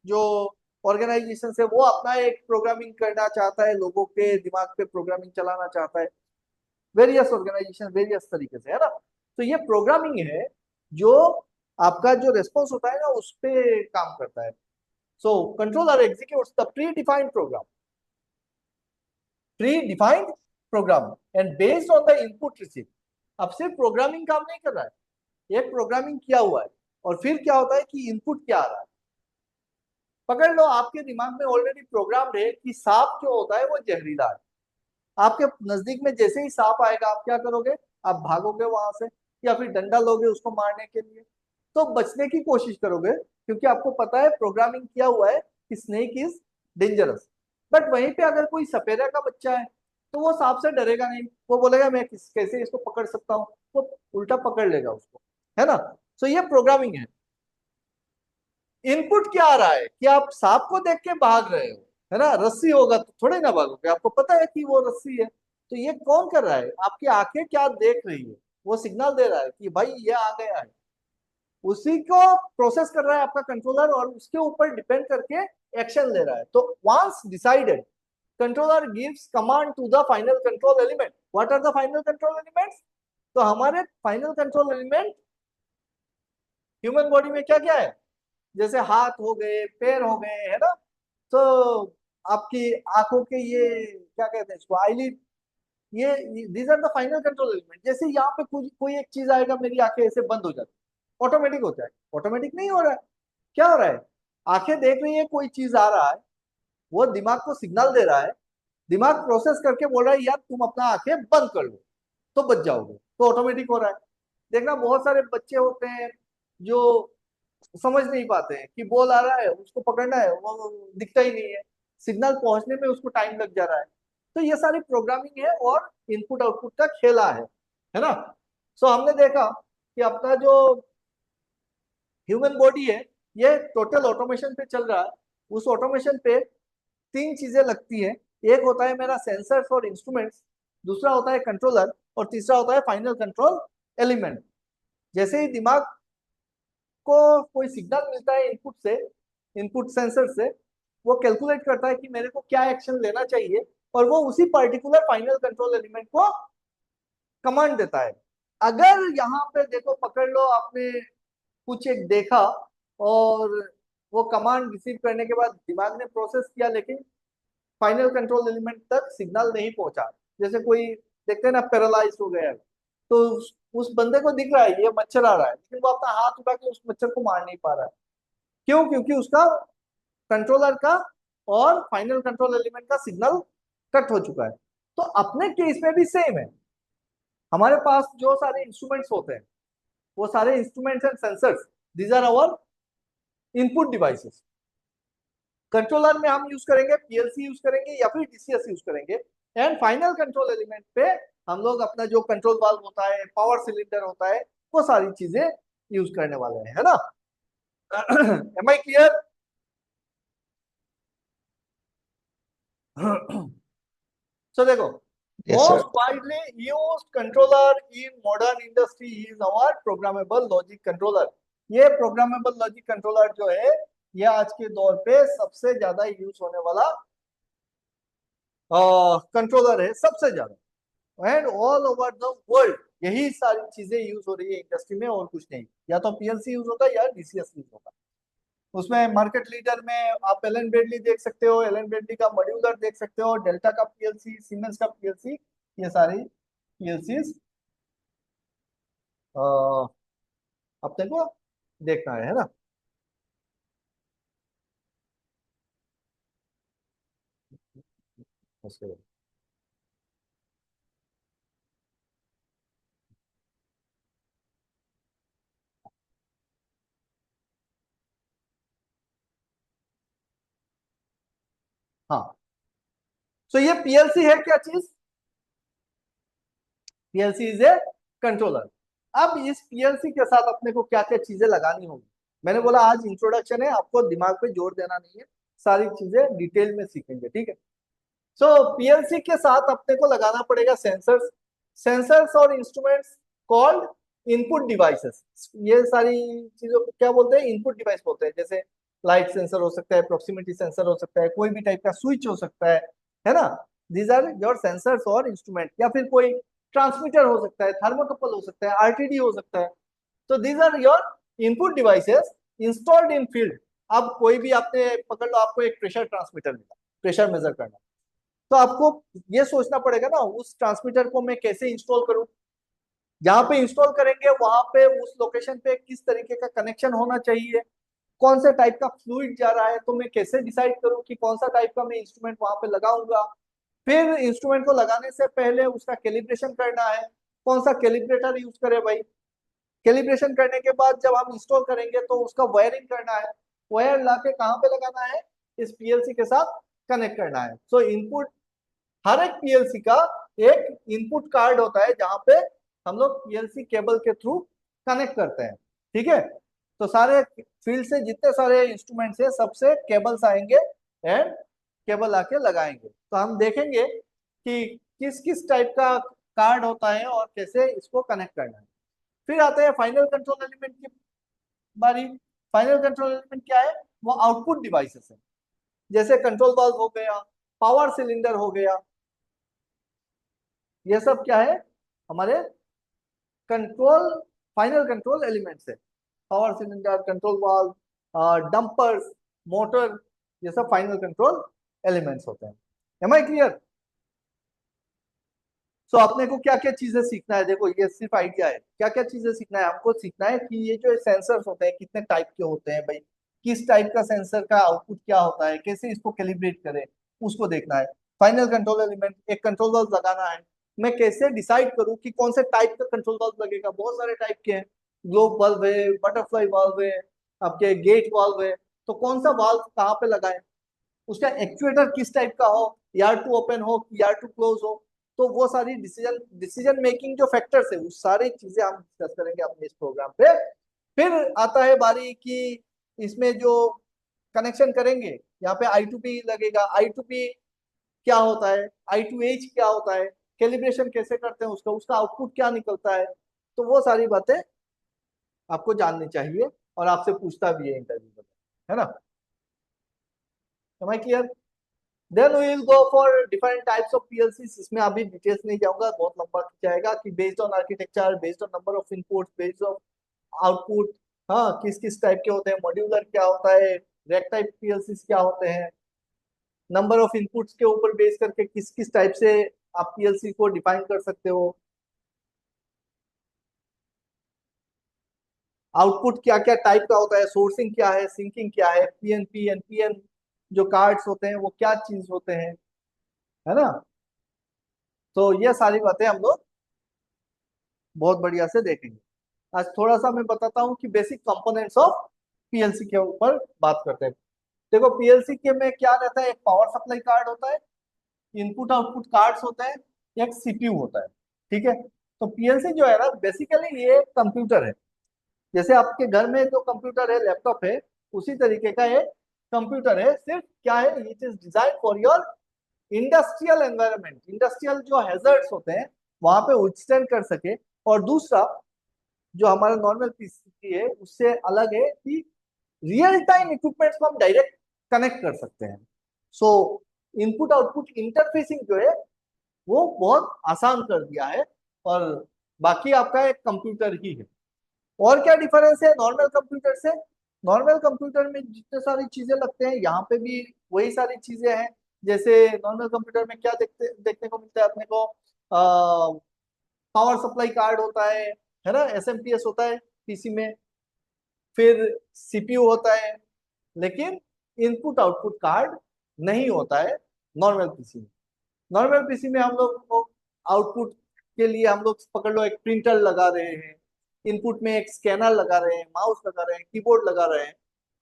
जो ऑर्गेनाइजेशन है वो अपना एक प्रोग्रामिंग करना चाहता है, लोगों के दिमाग पे प्रोग्रामिंग चलाना चाहता है, वेरियस ऑर्गेनाइजेशन वेरियस तरीके से, है ना। तो ये प्रोग्रामिंग है जो आपका जो रेस्पॉन्स होता है ना उस पे काम करता है। So controller executes the predefined program and based on the input receive. अब सिर्फ प्रोग्रामिंग काम नहीं कर रहा है, एक प्रोग्रामिंग किया हुआ है, और फिर क्या होता है कि इनपुट क्या आ रहा है। पकड़ लो आपके दिमाग में ऑलरेडी प्रोग्राम है कि सांप जो होता है वो जहरीला है, आपके नजदीक में जैसे ही सांप आएगा आप क्या करोगे, आप भागोगे वहां से, या फिर डंडा लोगे उसको मारने के लिए, तो बचने की कोशिश करोगे, क्योंकि आपको पता है प्रोग्रामिंग किया हुआ है कि स्नेक इज डेंजरस। बट वहीं पे अगर कोई सपेरा का बच्चा है तो वो सांप से डरेगा नहीं, वो बोलेगा मैं कैसे इसको पकड़ सकता हूँ, वो उल्टा पकड़ लेगा उसको, है ना। तो ये प्रोग्रामिंग है। इनपुट क्या आ रहा है कि आप सांप को देख के भाग रहे हो, है ना, रस्सी होगा तो थोड़े ना भागोगे, आपको पता है कि वो रस्सी है। तो ये कौन कर रहा है, आपकी आंखें क्या देख रही है, वो सिग्नल दे रहा है कि भाई ये आ गया है, उसी को प्रोसेस कर रहा है आपका कंट्रोलर, और उसके ऊपर डिपेंड करके एक्शन ले रहा है। तो once decided, controller gives command to the final control element. What are the final control elements? तो हमारे final control element human body में क्या क्या है, जैसे हाथ हो गए, पैर हो गए, है ना। तो आपकी आंखों के ये क्या कहते हैं इसको, आईलिड, ये these are the final control element. जैसे यहाँ पे कोई एक चीज आएगा, मेरी आंखें ऐसे बंद हो जाती, ऑटोमेटिक होता है, ऑटोमेटिक नहीं हो रहा है, क्या हो रहा है, आंखें देख रही है कोई चीज आ रहा है, वो दिमाग को सिग्नल दे रहा है, दिमाग प्रोसेस करके बोल रहा है यार तुम अपना आंखें बंद कर लो तो बच जाओगे, तो ऑटोमेटिक हो रहा है। देखना बहुत सारे बच्चे होते हैं जो समझ नहीं पाते हैं कि बॉल आ रहा है, उसको पकड़ना है, वो दिखता ही नहीं है, सिग्नल पहुंचने में उसको टाइम लग जा रहा है। तो ये सारी प्रोग्रामिंग है और इनपुट आउटपुट का खेला है ना। सो हमने देखा कि अपना जो ह्यूमन बॉडी है ये टोटल ऑटोमेशन पे चल रहा है। उस ऑटोमेशन पे तीन चीजें लगती है, एक होता है मेरा सेंसर्स और इंस्ट्रूमेंट्स, दूसरा होता है कंट्रोलर, और तीसरा होता है फाइनल कंट्रोल एलिमेंट। जैसे ही दिमाग को कोई सिग्नल मिलता है इनपुट से, इनपुट सेंसर से, वो कैलकुलेट करता है कि मेरे को क्या एक्शन लेना चाहिए, और वो उसी पर्टिकुलर फाइनल कंट्रोल एलिमेंट को कमांड देता है। अगर यहाँ पे देखो, पकड़ लो आपने कुछ एक देखा और वो कमांड रिसीव करने के बाद दिमाग ने प्रोसेस किया, लेकिन फाइनल कंट्रोल एलिमेंट तक सिग्नल नहीं पहुंचा, जैसे कोई देखते हैं ना पैरालाइज हो गया है, तो उस बंदे को दिख रहा है ये मच्छर आ रहा है, लेकिन वो अपना हाथ उठा के उस मच्छर को मार नहीं पा रहा है। क्यों? क्योंकि उसका कंट्रोलर का और फाइनल कंट्रोल एलिमेंट का सिग्नल कट हो चुका है। तो अपने केस में भी सेम है, हमारे पास जो सारे इंस्ट्रूमेंट्स होते हैं वो सारे instruments and sensors, these are our input devices. Controller में हम यूज करेंगे पीएलसी यूज करेंगे या फिर डीसीएस यूज करेंगे, एंड फाइनल कंट्रोल एलिमेंट पे हम लोग अपना जो कंट्रोल वाल्व होता है, पावर सिलेंडर होता है, वो सारी चीजें यूज करने वाले हैं, है ना। M I clear? सो देखो, Yes, sir. Most widely used controller in modern industry is our programmable logic controller. ये प्रोग्रामेबल लॉजिक कंट्रोलर जो है, ये आज के दौर पे सबसे ज्यादा यूज होने वाला कंट्रोलर है, सबसे ज्यादा। And all over the world यही सारी चीजें यूज हो रही है इंडस्ट्री में, और कुछ नहीं। या तो पीएलसी यूज होगा या डीसीएस यूज होगा। उसमें मार्केट लीडर में आप एलन ब्रेडली देख सकते हो, एलन ब्रेडली का मॉड्यूलर देख सकते हो, डेल्टा का पीएलसी, सीमेंस का पीएलसी, ये सारी पीएलसी अपने को देखना है ना। उसके बाद हाँ, तो ये पीएलसी है क्या चीज? PLC is a controller. अब इस पीएलसी के साथ अपने को क्या क्या चीजें लगानी होगी? मैंने बोला आज इंट्रोडक्शन है, आपको दिमाग पे जोर देना नहीं है, सारी चीजें डिटेल में सीखेंगे, ठीक है। सो पीएलसी के साथ अपने को लगाना पड़ेगा सेंसर्स। सेंसर्स और इंस्ट्रूमेंट्स कॉल्ड इनपुट डिवाइसेस। ये सारी चीजों को क्या बोलते हैं? इनपुट डिवाइस बोलते हैं। जैसे लाइट सेंसर हो सकता है, प्रोक्सीमिटी सेंसर हो सकता है, कोई भी टाइप का स्विच हो सकता है ना। दीज आर योर सेंसर्स और इंस्ट्रूमेंट। या फिर कोई ट्रांसमीटर हो सकता है, थर्मोकपल हो सकता है, आरटीडी हो सकता है। तो these are your input devices installed in field. अब कोई भी आपने पकड़ लो, आपको एक प्रेशर ट्रांसमीटर मिला, प्रेशर मेजर करना, तो आपको ये सोचना पड़ेगा ना, उस ट्रांसमीटर को मैं कैसे इंस्टॉल करूं। जहां पे इंस्टॉल करेंगे वहां पे उस लोकेशन पे किस तरीके का कनेक्शन होना चाहिए, कौन से टाइप का फ्लूइड जा रहा है, तो मैं कैसे डिसाइड करूं कि कौन सा टाइप का मैं इंस्ट्रूमेंट वहां पे लगाऊंगा। फिर इंस्ट्रूमेंट को लगाने से पहले उसका कैलिब्रेशन करना है, कौन सा कैलिब्रेटर यूज करे भाई। कैलिब्रेशन करने के बाद जब हम इंस्टॉल करेंगे तो उसका वायरिंग करना है, वायर लाके कहाँ पे लगाना है, इस पीएलसी के साथ कनेक्ट करना है। सो इनपुट, हर एक पीएलसी का एक इनपुट कार्ड होता है जहां पे हम लोग पीएलसी केबल के थ्रू कनेक्ट करते हैं, ठीक है। तो सारे फील्ड से जितने सारे इंस्ट्रूमेंट्स है, सबसे केबल्स आएंगे एंड केबल आके लगाएंगे। तो हम देखेंगे कि किस किस टाइप का कार्ड होता है और कैसे इसको कनेक्ट करना है। फिर आते हैं फाइनल कंट्रोल एलिमेंट की बारी। फाइनल कंट्रोल एलिमेंट क्या है? वो आउटपुट डिवाइसेस है। जैसे कंट्रोल वाल्व हो गया, पावर सिलेंडर हो गया, ये सब क्या है? हमारे कंट्रोल, फाइनल कंट्रोल एलिमेंट्स है। Power cylinder, control valve, dumpers, motor, ये सब फाइनल कंट्रोल एलिमेंट्स होते हैं। M I clear? सो अपने को क्या क्या चीजें सीखना है? देखो ये सिर्फ आइडिया है, क्या क्या चीजें सीखना है हमको। सीखना है कि ये जो सेंसर्स होते हैं कितने टाइप के होते हैं भाई, किस टाइप का सेंसर का आउटपुट क्या होता है, कैसे इसको कैलिब्रेट करें, उसको देखना है। फाइनल कंट्रोल एलिमेंट, एक कंट्रोल वाल्व लगाना है, मैं कैसे डिसाइड करूं कि कौन से टाइप का कंट्रोल वाल्व लगेगा। बहुत सारे टाइप के हैं, ग्लोब वाल्व है, बटरफ्लाई वाल्व है, आपके गेट वाल्व है। तो कौन सा वाल्व कहाँ पे लगाए, उसका एक्चुएटर किस टाइप का हो, यार टू ओपन हो, यार टू क्लोज हो। तो वो सारी डिसीजन डिसीजन मेकिंग जो फैक्टर्स है, वो सारी चीजें हम डिस्कस करेंगे अपने इस प्रोग्राम पे। फिर आता है बारी कि इसमें जो कनेक्शन करेंगे, यहाँ पे आई टू पी लगेगा। आई टू पी क्या होता है, आई टू एच क्या होता है, कैलिब्रेशन कैसे करते हैं उसका, उसका आउटपुट क्या निकलता है। तो वो सारी बातें आपको जाननी चाहिए, और आपसे पूछता भी है इंटरव्यू में, है ना। Clear? Then we will go for different types of PLCs. इसमें अभी डिटेल्स नहीं जाऊंगा, बहुत लंबा जाएगा। कि based on architecture, based on number of inputs, based on output, हाँ किस किस टाइप के होते हैं, मॉड्यूलर क्या होता है, रैक टाइप पीएलसीज क्या होते हैं, नंबर ऑफ इनपुट्स के ऊपर बेस करके किस किस टाइप से आप पीएलसी को डिफाइन कर सकते हो, आउटपुट क्या क्या टाइप का होता है, सोर्सिंग क्या है, सिंकिंग क्या है, पीएनपी, एनपीएन जो कार्ड्स होते हैं वो क्या चीज होते हैं, है ना। तो ये सारी बातें हम लोग बहुत बढ़िया से देखेंगे। आज थोड़ा सा मैं बताता हूँ कि बेसिक कंपोनेंट्स ऑफ पीएलसी के ऊपर बात करते हैं। देखो पीएलसी के में क्या रहता है, एक पावर सप्लाई कार्ड होता है, इनपुट आउटपुट कार्ड्स होते हैं, एक सीपीयू होता है। ठीक है। तो पीएलसी जो है ना, बेसिकली ये कंप्यूटर है। जैसे आपके घर में जो कंप्यूटर है, लैपटॉप है, उसी तरीके का ये कंप्यूटर है। सिर्फ क्या है, it is design for your industrial environment. Industrial जो हैजर्ड्स होते हैं वहां पे विथस्टैंड कर सके। और दूसरा, जो हमारा नॉर्मल पीसी है उससे अलग है कि रियल टाइम इक्विपमेंट्स को हम डायरेक्ट कनेक्ट कर सकते हैं। सो इनपुट आउटपुट इंटरफेसिंग जो है वो बहुत आसान कर दिया है। और बाकी आपका एक कंप्यूटर ही है। और क्या डिफरेंस है नॉर्मल कंप्यूटर से? नॉर्मल कंप्यूटर में जितने सारी चीजें लगते हैं, यहाँ पे भी वही सारी चीजें हैं। जैसे नॉर्मल कंप्यूटर में क्या देखने को मिलता है अपने को? पावर सप्लाई कार्ड होता है ना, एसएमपीएस होता है पीसी में। फिर सीपीयू होता है। लेकिन इनपुट आउटपुट कार्ड नहीं होता है नॉर्मल पीसी में। नॉर्मल पीसी में हम लोग आउटपुट के लिए हम लोग पकड़ लो एक प्रिंटर लगा रहे हैं, इनपुट में एक स्कैनर लगा रहे हैं, माउस लगा रहे हैं, कीबोर्ड लगा रहे हैं।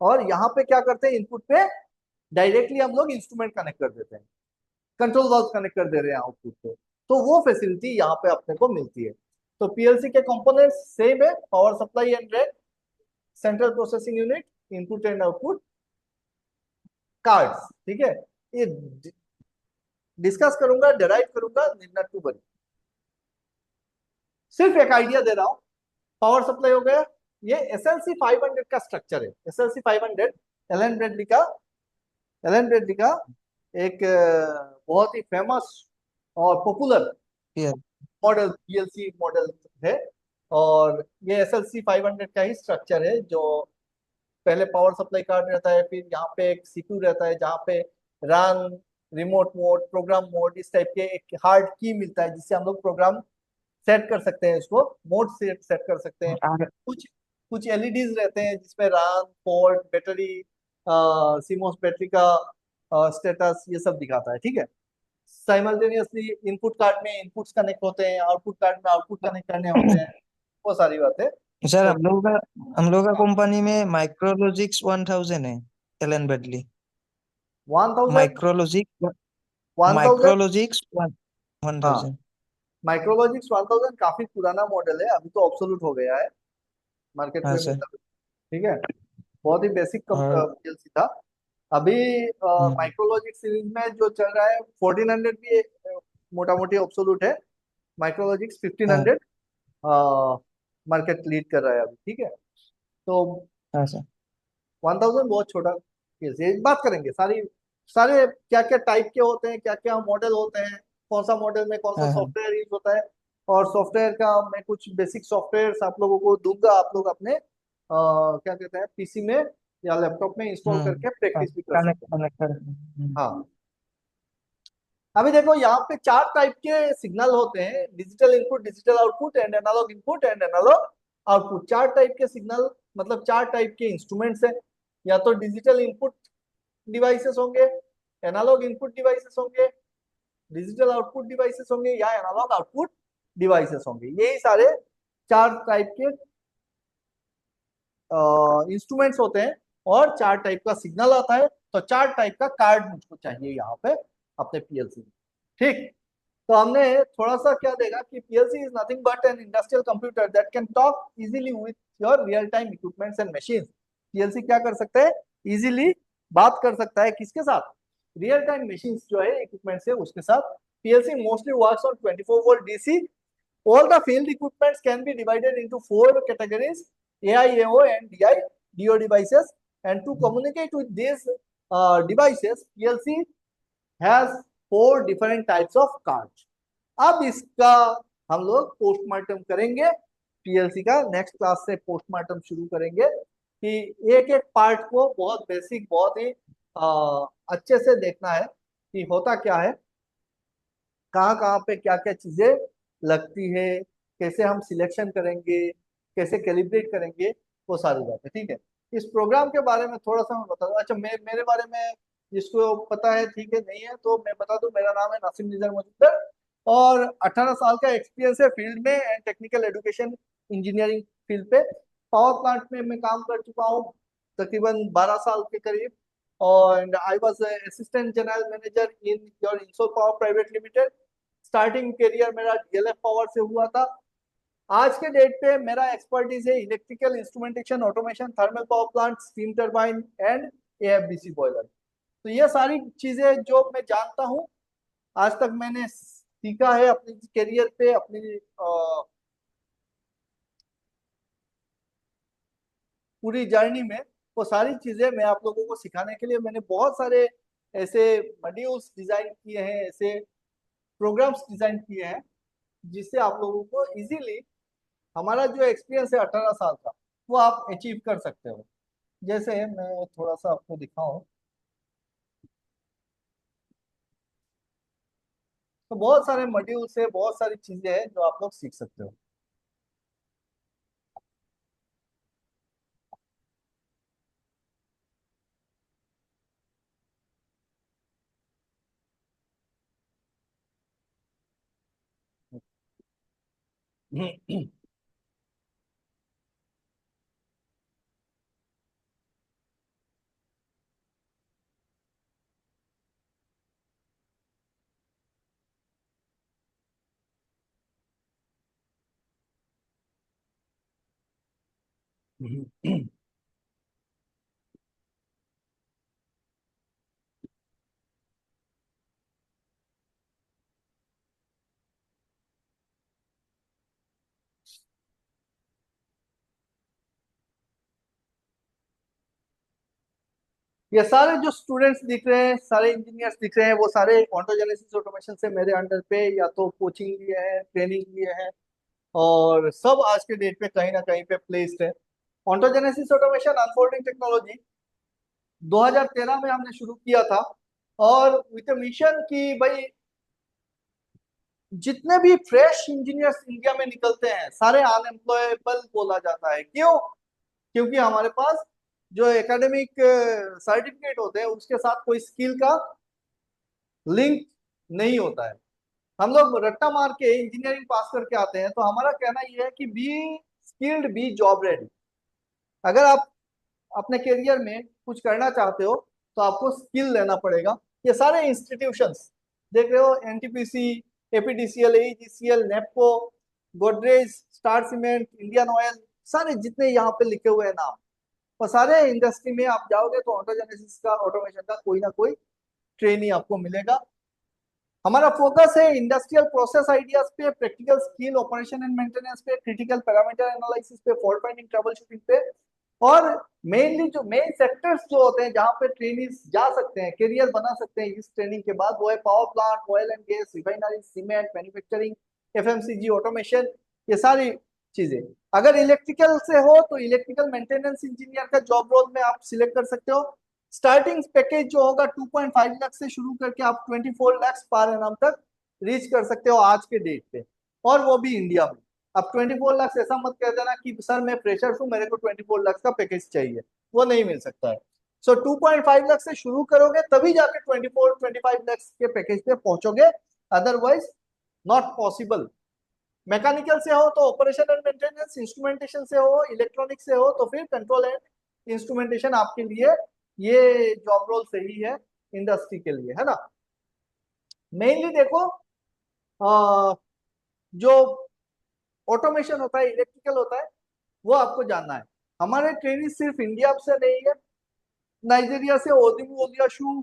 और यहाँ पे क्या करते हैं, इनपुट पे डायरेक्टली हम लोग इंस्ट्रूमेंट कनेक्ट कर देते हैं, कंट्रोल वर्क कनेक्ट कर दे रहे हैं आउटपुट पे। तो वो फैसिलिटी यहाँ पे अपने को मिलती है। तो पीएलसी के कंपोनेंट्स सेम है, power supply and rack, central processing unit, input and output cards. ठीक है। ये डिस्कस करूंगा, डिराइव करूंगा, निर्णय टू बनी। सिर्फ एक आइडिया दे रहा हूं। पावर सप्लाई हो गया। ये एसएलसी 500 का स्ट्रक्चर है। एसएलसी 500 एलन ब्रेडली का एलन ब्रेडली का एक बहुत ही फेमस और popular Yeah. Model, PLC model है। और ये एसएलसी 500 का ही स्ट्रक्चर है, जो पहले पावर सप्लाई कार्ड रहता है, फिर यहाँ पे एक सीपीयू रहता है जहाँ पे run, remote mode, program mode, इस टाइप के एक हार्ड की मिलता है जिससे हम लोग प्रोग्राम सेट कर सकते हैं, इसको मोड सेट कर सकते हैं। और कुछ कुछ एलईडीज रहते हैं जिसमें run, port, battery, CMOS battery का स्टेटस, ये सब दिखाता है। ठीक है। साइमल्टेनियसली इनपुट कार्ड में इनपुट्स कनेक्ट होते हैं, आउटपुट कार्ड में आउटपुट कनेक्ट करने होते हैं, वो सारी बातें। सर तो हम लोग का कंपनी में माइक्रोलॉजिक्स 1000 है, एलन ब्रेडली। 1000, माइक्रोलॉजिक 1000। माइक्रोलॉजिक्स 1000। हाँ, माइक्रोलॉजिक्स 1000 काफी पुराना मॉडल है, अभी तो ऑब्सोल्यूट हो गया है, मार्केट हाँ में सर। मिलता है। ठीक है। बहुत ही बेसिक और पीएलसी था। अभी हम्म, माइक्रोलॉजिक सीरीज में जो चल रहा है 1400 भी मोटा मोटी ऑब्सोल्यूट है। माइक्रोलॉजिक्स हाँ 1500 मार्केट लीड कर रहा है अभी। ठीक है। तो हाँ सर। 1000 बहुत छोटा केस है। बात करेंगे सारी सारे क्या क्या टाइप के होते हैं, क्या क्या मॉडल होते हैं, कौन सा मॉडल में कौन सा हाँ हाँ सॉफ्टवेयर यूज होता है। और सॉफ्टवेयर का मैं कुछ बेसिक सॉफ्टवेयर आप लोगों को दूंगा, आप लोग अपने क्या कहते हैं पीसी में या लैपटॉप में इंस्टॉल करके प्रैक्टिस भी कर कनेक्ट सकते हैं। कनेक्ट कर। हाँ। अभी देखो यहाँ पे चार टाइप के सिग्नल होते हैं, digital input, digital output and analog input and analog output. चार टाइप के सिग्नल, मतलब चार टाइप के इंस्ट्रूमेंट्स हैं। या तो डिजिटल इनपुट डिवाइसेस होंगे, एनालॉग इनपुट डिवाइसेस होंगे, डिजिटल आउटपुट डिवाइसेस होंगे, या एनालॉग आउटपुट डिवाइसेस होंगे। यही सारे चार टाइप के इंस्ट्रूमेंट्स होते हैं। और चार टाइप का सिग्नल आता है। तो चार टाइप का कार्ड मुझको चाहिए यहाँ पे अपने पीएलसी में। ठीक। तो हमने थोड़ा सा क्या देखा कि PLC is nothing but an industrial computer that can talk easily with your real time equipments and machines. PLC क्या कर सकता है, इजीली बात कर सकता है किसके साथ? रियल टाइम मशीन्स जो है, इक्विपमेंट्स है, उसके साथ। PLC mostly works on 24 volt DC. All the field equipments can be divided into four categories: AI, AO, and DO devices. And to communicate with these devices, PLC has four different types of cards. अब इसका हम लोग postmortem करेंगे, PLC का next class से postmortem शुरू करेंगे कि एक एक पार्ट को बहुत बेसिक, बहुत ही अच्छे से देखना है कि होता क्या है, कहाँ कहाँ पे क्या क्या चीजें लगती है, कैसे हम सिलेक्शन करेंगे, कैसे कैलिब्रेट करेंगे, वो सारी बातें। ठीक है। इस प्रोग्राम के बारे में थोड़ा सा मैं बता दूं। अच्छा, मेरे बारे में जिसको पता है, ठीक है, नहीं है तो मैं बता दूं। मेरा नाम है नासिम निज़ार मजुमदार और 18 साल का एक्सपीरियंस है फील्ड में and technical education engineering field पे। पावर प्लांट में मैं काम कर चुका हूँ तकरीबन 12 साल के करीब। और I was assistant general manager in your insole power private limited starting career मेरा डीएलएफ पावर से हुआ था। आज के डेट पे मेरा एक्सपर्टीज है electrical instrumentation, automation, thermal power plant, steam turbine and AFBC boiler. तो ये सारी चीजें जो मैं जानता हूँ, आज तक मैंने सीखा है अपने करियर पे, अपनी पूरी जर्नी में, वो सारी चीजें मैं आप लोगों को सिखाने के लिए मैंने बहुत सारे ऐसे मॉड्यूल्स डिजाइन किए हैं, ऐसे प्रोग्राम्स डिजाइन किए हैं, जिससे आप लोगों को इजीली हमारा जो एक्सपीरियंस है 18 साल का, वो आप अचीव कर सकते हो। जैसे मैं थोड़ा सा आपको दिखाऊं, तो बहुत सारे मॉड्यूल्स है, बहुत सारी चीजें हैं जो आप लोग सीख सकते हो। ये सारे जो स्टूडेंट्स दिख रहे हैं, सारे इंजीनियर्स दिख रहे हैं, वो सारे ऑटोजेनेसिस ऑटोमेशन से मेरे अंडर पे या तो कोचिंग लिए है, ट्रेनिंग लिए है, और सब आज के डेट पे कहीं ना कहीं पे प्लेस्ड है। ऑटोजेनेसिस ऑटोमेशन अनफोल्डिंग टेक्नोलॉजी 2013 में हमने शुरू किया था, और विद मिशन कि भाई जितने भी फ्रेश इंजीनियर्स इंडिया में निकलते हैं सारे अनएम्प्लॉयबल बोला जाता है। क्यों? क्योंकि हमारे पास जो एकेडमिक सर्टिफिकेट होते हैं उसके साथ कोई स्किल का लिंक नहीं होता है। हम लोग रट्टा मार के इंजीनियरिंग पास करके आते हैं, तो हमारा कहना यह है कि be skilled, be job ready. अगर आप अपने करियर में कुछ करना चाहते हो तो आपको स्किल लेना पड़ेगा। ये सारे इंस्टीट्यूशंस देख रहे हो, NTPC, APDCL, AEGCL, NEEPCO, Godrej, Star Cement, Indian Oil, सारे जितने यहाँ पे लिखे हुए हैं नाम, और सारे इंडस्ट्री में आप जाओगे तो ऑटोजेनेसिस का, ऑटोमेशन का कोई ना कोई ट्रेनिंग आपको मिलेगा। हमारा फोकस है इंडस्ट्रियल प्रोसेस आइडियाज पे, practical skill, operation and maintenance पे, क्रिटिकल पैरामीटर एनालिसिस पे, फॉल्ट फाइंडिंग, ट्रबल शूटिंग पे, और मेनली जो मेन सेक्टर्स जो होते हैं जहां पे ट्रेनिंग्स जा सकते हैं, करियर बना सकते हैं इस ट्रेनिंग के बाद, वो है power plant, oil and gas, refinery, cement, manufacturing, FMCG, automation, ये सारी चीजें। अगर इलेक्ट्रिकल से हो तो इलेक्ट्रिकल मेंटेनेंस इंजीनियर का जॉब रोल में आप सिलेक्ट कर सकते हो। स्टार्टिंग पैकेज जो होगा 2.5 लाख से शुरू करके आप 24 लाख पर एनम तक रीच कर सकते हो आज के डेट पे, और वो भी इंडिया में। अब 24 लाख ऐसा मत कह देना कि सर मैं फ्रेशर हूं मेरे को 24 लाख का पैकेज चाहिए, वो नहीं मिल सकता है। सो 2.5 लाख से शुरू करोगे तभी जाके 24-25 लाख के पैकेज पे पहुंचोगे, अदरवाइज नॉट पॉसिबल। मैकेनिकल से हो तो ऑपरेशन एंड मेंटेनेंस, इंस्ट्रूमेंटेशन से हो, इलेक्ट्रॉनिक से हो तो फिर कंट्रोल एंड इंस्ट्रूमेंटेशन आपके लिए ये जॉब रोल सही है इंडस्ट्री के लिए, है ना। मेनली देखो, जो ऑटोमेशन होता है, इलेक्ट्रिकल होता है, वो आपको जानना है। हमारे ट्रेनिंग सिर्फ इंडिया से नहीं है, नाइजीरिया से ओदिमू ओलियाशु,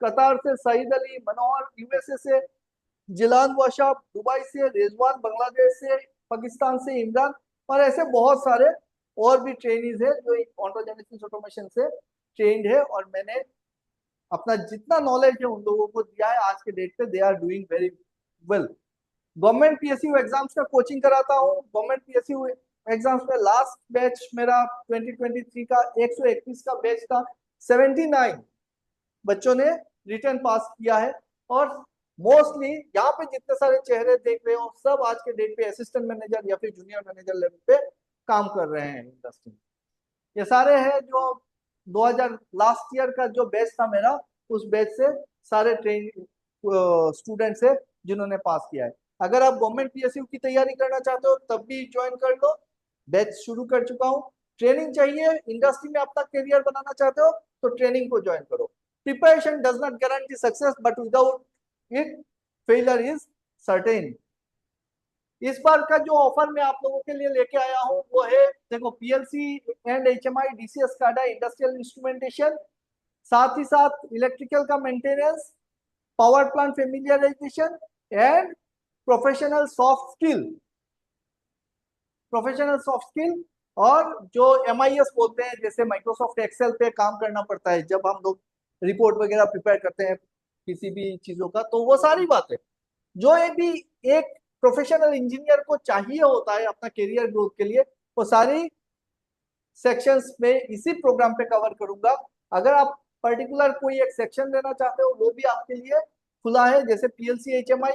कतार से सईद अली मनोहर, यूएसए से जिलान वाशा, दुबई से रिजवान, बांग्लादेश से, पाकिस्तान से इमरान, और ऐसे बहुत सारे और भी ट्रेनिंग है जो ऑटोजेनेसिस ऑटोमेशन से ट्रेंड है, और मैंने अपना जितना नॉलेज है उन लोगों को दिया है। आज के डेट पे they are doing very well. Government PSU exams का कोचिंग कराता हूँ। गवर्नमेंट पीएसयू एग्जाम्स में लास्ट बैच मेरा 2023 का 121 का बैच था, 79 बच्चों ने रिटर्न पास किया है, और मोस्टली यहाँ पे जितने सारे चेहरे देख रहे हो सब आज के डेट पे असिस्टेंट मैनेजर या फिर जूनियर मैनेजर लेवल पे काम कर रहे हैं इंडस्ट्री में। ये सारे हैं जो 2000 लास्ट ईयर का जो बैच था मेरा, उस बैच से सारे ट्रेन स्टूडेंट्स है जिन्होंने पास किया है। अगर आप गवर्नमेंट पीएसयू की तैयारी करना चाहते हो तब भी ज्वाइन कर लो, बैच शुरू कर चुका हूँ। ट्रेनिंग चाहिए, इंडस्ट्री में अपना करियर बनाना चाहते हो तो ट्रेनिंग को ज्वाइन करो। Preparation does not guarantee success, but without it failure is certain. इस बार का जो ऑफर मैं आप लोगों के लिए लेके आया हूं वो है, देखो, PLC and HMI DCS SCADA industrial instrumentation, साथ ही साथ इलेक्ट्रिकल का maintenance, power plant familiarisation and professional soft skill, professional soft skill. और जो एमआईएस बोलते हैं, जैसे माइक्रोसॉफ्ट एक्सेल पे काम करना पड़ता है जब हम लोग रिपोर्ट वगैरह प्रिपेयर करते हैं किसी भी चीजों का, तो वो सारी बातें जो ये भी एक प्रोफेशनल इंजीनियर को चाहिए होता है अपना करियर ग्रोथ के लिए, वो सारी सेक्शंस में इसी प्रोग्राम पे कवर करूंगा। अगर आप पर्टिकुलर कोई एक सेक्शन लेना चाहते हो वो भी आपके लिए खुला है, जैसे पीएलसी एचएमआई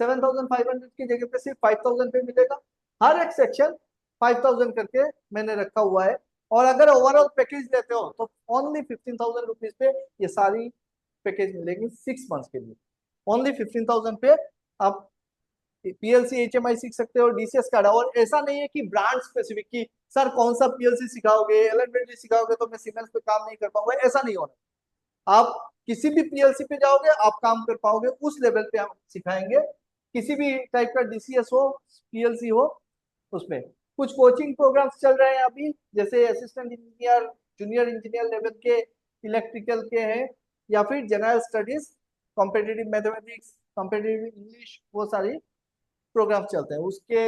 7,500 की जगह पे सिर्फ 5,000 पे मिलेगा। हर एक सेक्शन 5,000 करके मैंने रखा हुआ है। और अगर ओवरऑल पैकेज लेते हो तो ओनली 15,000 रुपीज पे ये सारी पैकेज मिलेगी 6 मंथ्स के लिए। ओनली 15,000 पे आप पीएलसी एचएमआई सीख सकते हो, डीसीएस काढ़ा। और ऐसा नहीं है कि ब्रांड स्पेसिफिक कि सर कौन सा पीएलसी सिखाओगे, एलएनबी सिखाओगे तो मैं सीमेंस पे काम नहीं कर पाऊंगा, ऐसा नहीं होना। आप किसी भी पीएलसी पे जाओगे आप काम कर पाओगे, उस लेवल पे हम सिखाएंगे। किसी भी टाइप का डीसीएस हो, पीएलसी हो, उसमें कुछ कोचिंग प्रोग्राम्स चल रहे हैं अभी, जैसे assistant engineer, junior engineer level के इलेक्ट्रिकल के हैं, या फिर general studies, competitive mathematics, competitive English, वो सारी प्रोग्राम चलते हैं। उसके